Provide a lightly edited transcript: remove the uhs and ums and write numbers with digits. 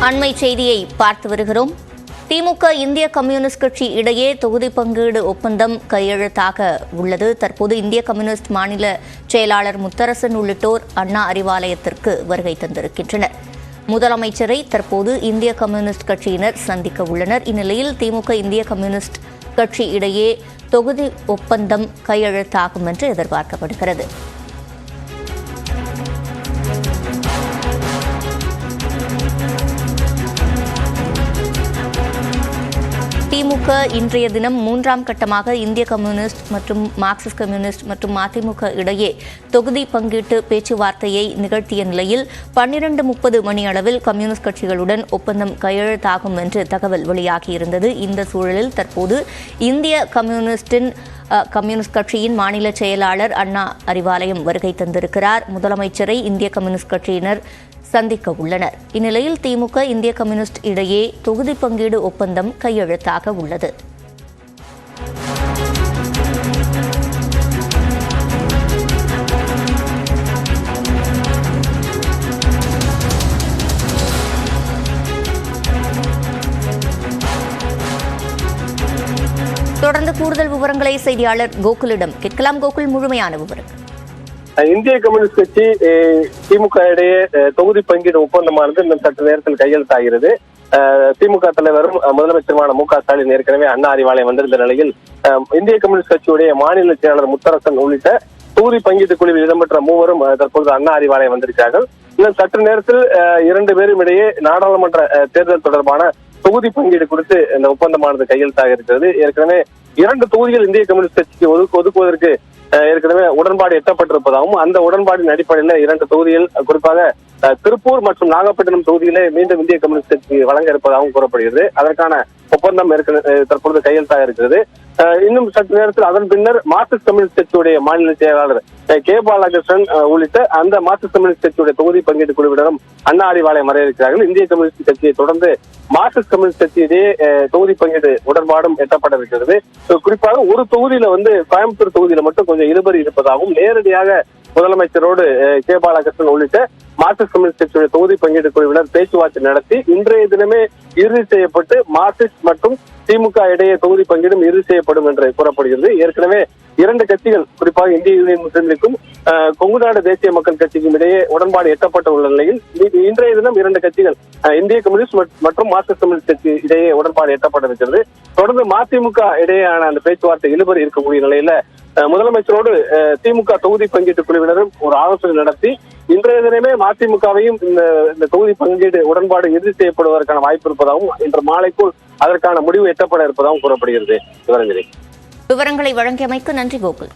அண்மை செய்தியை பார்த்து வருகிறோம். திமுக இந்திய கம்யூனிஸ்ட் கட்சி இடையே தொகுதி பங்கீடு ஒப்பந்தம் கையெழுத்தாக உள்ளது. தற்போது இந்திய கம்யூனிஸ்ட் மாநில செயலாளர் முத்தரசன் உள்ளிட்டோர் அண்ணா அறிவாலயத்திற்கு வருகை தந்திருக்கின்றனர். முதலமைச்சரை தற்போது இந்திய கம்யூனிஸ்ட் கட்சியினர் சந்திக்க உள்ளனர். இந்நிலையில் திமுக இந்திய கம்யூனிஸ்ட் கட்சி இடையே தொகுதி ஒப்பந்தம் கையெழுத்தாகும் என்று எதிர்பார்க்கப்படுகிறது. திமுக இன்றைய தினம் 3ஆம் கட்டமாக இந்திய கம்யூனிஸ்ட் மற்றும் மார்க்சிஸ்ட் கம்யூனிஸ்ட் மற்றும் மதிமுக இடையே தொகுதி பங்கீட்டு பேச்சுவார்த்தையை நிகழ்த்திய நிலையில் 12:30 மணி அளவில் கம்யூனிஸ்ட் கட்சிகளுடன் ஒப்பந்தம் கையெழுத்தாகும் என்று தகவல் வெளியாகியிருந்தது. இந்த சூழலில் தற்போது இந்திய கம்யூனிஸ்ட் கட்சியின் மாநில செயலாளர் அண்ணா அறிவாலயம் வருகை தந்திருக்கிறார். முதலமைச்சரை இந்திய கம்யூனிஸ்ட் கட்சியினர் சந்திக்க உள்ளனர். இந்நிலையில் திமுக இந்திய கம்யூனிஸ்ட் இடையே தொகுதி பங்கீடு ஒப்பந்தம் கையெழுத்தாக உள்ளது. தொடர்ந்து கூடுதல் விவரங்களை செய்தியாளர் கோகுலிடம் கேட்கலாம். கோகுல், முழுமையான விவரங்கள். இந்திய கம்யூனிஸ்ட் கட்சி திமுக இடையே தொகுதி பங்கீடு ஒப்பந்தமானது இன்னும் சற்று நேரத்தில் கையெழுத்தாகிறது. திமுக தலைவரும் முதலமைச்சருமான மு.க.ஸ்டாலின் ஏற்கனவே அண்ணா அறிவாலயம் வந்திருந்த நிலையில் இந்திய கம்யூனிஸ்ட் கட்சியுடைய மாநில செயலாளர் முத்தரசன் உள்ளிட்ட தொகுதி பங்கீட்டு குழுவில் இடம்பெற்ற மூவரும் தற்போது அண்ணா அறிவாலயம் வந்திருக்கிறார்கள். இன்னும் சற்று நேரத்தில் 2 பேரும் இடையே நாடாளுமன்ற தேர்தல் தொடர்பான தொகுதி பங்கீடு குறித்து இந்த ஒப்பந்தமானது கையெழுத்தாக இருக்கிறது. ஏற்கனவே 2 தொகுதிகள் இந்திய கம்யூனிஸ்ட் கட்சிக்கு ஒதுக்குவதற்கு ஏற்கனவே உடன்பாடு எட்டப்பட்டிருப்பதாகவும் அந்த உடன்பாட்டின் அடிப்படையில் 2 தொகுதிகள் குறிப்பாக திருப்பூர் மற்றும் நாகப்பட்டினம் தொகுதியிலே மீண்டும் இந்திய கம்யூனிஸ்ட் கட்சி வழங்க இருப்பதாகவும் கூறப்படுகிறது. அதற்கான ஒப்பந்தம் தற்பொழுது கையெழுத்தாக இருக்கிறது. இன்னும் சற்று நேரத்தில் அதன் பின்னர் மார்க்சிஸ்ட் கம்யூனிஸ்ட் கட்சியுடைய மாநில செயலாளர் கே. பாலகிருஷ்ணன் உள்ளிட்ட அந்த மார்க்சிஸ்ட் கம்யூனிஸ்ட் கட்சியுடைய தொகுதி பங்கீட்டு குழுவினரும் அண்ணா அறிவாலயம் வர இருக்கிறார்கள். இந்திய கம்யூனிஸ்ட் கட்சியை தொடர்ந்து மார்க்சிஸ்ட் கம்யூனிஸ்ட் கட்சியிடையே தொகுதி பங்கீடு உடன்பாடும் எட்டப்பட இருக்கிறது. குறிப்பாக ஒரு தொகுதியில கோயம்புத்தூர் தொகுதியில மட்டும் கொஞ்சம் இழுபறி இருப்பதாகவும் நேரடியாக முதலமைச்சரோடு கே. பாலகிருஷ்ணன் உள்ளிட்ட மார்க்சிஸ்ட் கம்யூனிஸ்ட் கட்சியுடைய தொகுதி பங்கீடு குழுவினர் பேச்சுவார்த்தை நடத்தி இன்றைய தினமே இறுதி செய்யப்பட்டு மார்க்சிஸ்ட் மற்றும் திமுக இடையே தொகுதி பங்கீடும் இறுதி செய்யப்படும் என்று கூறப்படுகிறது. ஏற்கனவே 2 கட்சிகள் குறிப்பாக இந்திய யூனியன் முஸ்லீம் லீக்கும் கொங்கு நாடு தேசிய மக்கள் கட்சிக்கும் இடையே உடன்பாடு எட்டப்பட்ட உள்ள நிலையில் இன்றைய தினம் 2 கட்சிகள் இந்திய கம்யூனிஸ்ட் மற்றும் மார்க்சிஸ்ட் கம்யூனிஸ்ட் கட்சி இடையே உடன்பாடு எட்டப்பட்டிருக்கிறது. தொடர்ந்து மதிமுக இடையேயான அந்த பேச்சுவார்த்தை இழுபறி இருக்கக்கூடிய நிலையில முதலமைச்சரோடு திமுக தொகுதி பங்கீட்டு குழுவினரும் ஒரு ஆலோசனை நடத்தி இன்றைய தினமே மதிமுகவையும் இந்த தொகுதி பங்கீடு உடன்பாடு இறுதி செய்யப்படுவதற்கான வாய்ப்பு இருப்பதாகவும் இன்று மாலைக்குள் அதற்கான முடிவு எட்டப்பட இருப்பதாகவும் கூறப்படுகிறது. விவரங்களை வழங்கியமைக்கு நன்றி கோகுல்.